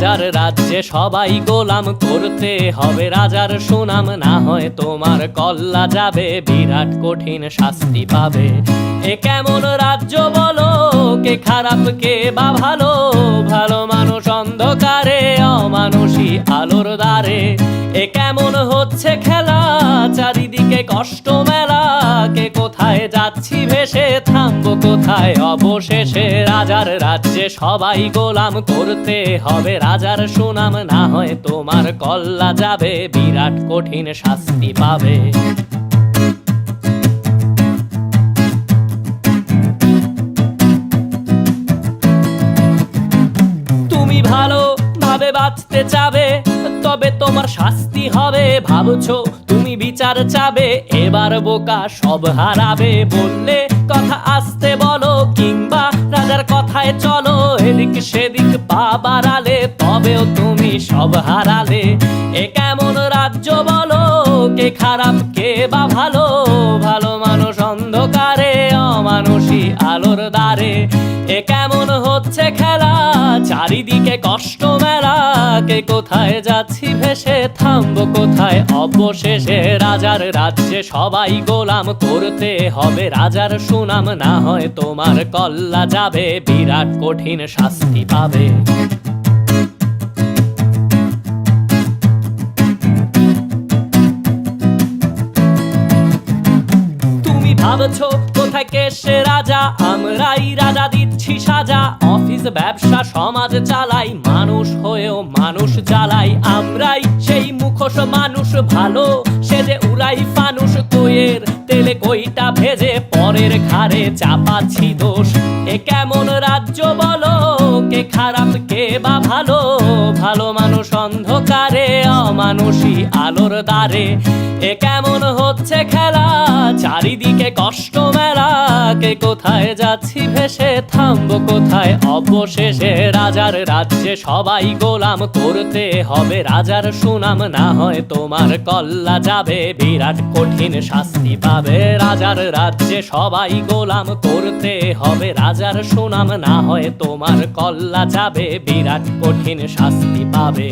রাজার রাজ্যে সবাই গোলাম, করতে হবে রাজার সুনাম, না হয় তোমার কল্লা যাবে, বিরাট কঠিন শাস্তি পাবে। এ কেমন রাজ্য বলো, কে খারাপ কে বা ভালো, ভালো মানুষ অন্ধকারে, অমানুষী আলোর দ্বারে। এ কেমন হচ্ছে খেলা, চারিদিকে কষ্ট মেলা, কে কোথায় যাচ্ছি ভেসে, থামবো কোথায় অবশেষে। রাজার রাজ্যে সবাই গোলাম, করতে হবে রাজার সুনাম, না হয় তোমার কল্লা যাবে, বিরাট কঠিন শাস্তি পাবে। তুমি ভালো ভাবে বাঁচতে চাবে, তবে তোমার শাস্তি হবে। ভাবছো তুমি বিচার চাবে, এবার বোকা সব হারাবে। বললে কথা আসতে বলো, কিংবা রাজার কথায় চলো, এদিক সেদিক পা বাড়ালে, তবেও তুমি সব হারালে। এ কেমন রাজ্য বলো, কে খারাপ কে বা ভালো, ভালো মানুষ অন্ধকারে, অমানুষী আলোর দ্বারে। এ কেমন হচ্ছে খেলা, চারিদিকে কষ্ট মেলা, কে কোথায় যাচ্ছি ভেসে, থামবো কোথায় অবশেষে। রাজার রাজ্যে সবাই গোলাম, করতে হবে রাজার সুনাম, না হয় তোমার কল্লা যাবে, বিরাট কঠিন শাস্তি পাবে। ভাবছো কোথায় কে সে রাজা, আমরাই রাজা দিচ্ছি সাজা। অফিস ব্যবসা সমাজ চালাই, মানুষ হয়েও মানুষ জ্বালাই। আমরাই সেই মুখোশ মানুষ ভালো, সে যে উড়াই ফানুষ, কইয়ের তেলে কইটা ভেজে, পরের ঘাড়ে চাপাচ্ছি দোষ। এ কেমন রাজ্য বলো, কে খারাপ কে বা ভালো, ভালো মানুষ অন্ধকারে, অমানুষী আলোর দ্বারে। এ কেমন হচ্ছে খেলা, চারিদিকে কষ্ট মেলা, কে কোথায় যাচ্ছি ভেসে, থামবো কোথায় অবশেষে। রাজার রাজ্যে সবাই গোলাম, করতে হবে রাজার সুনাম, না হয় তোমার কল্লা যাবে, বিরাট কঠিন শাস্তি পাবে। রাজার রাজ্যে সবাই গোলাম, করতে হবে রাজার সুনাম, না হয় তোমার কল্লা যাবে, বিরাট কঠিন শাস্তি পাবে।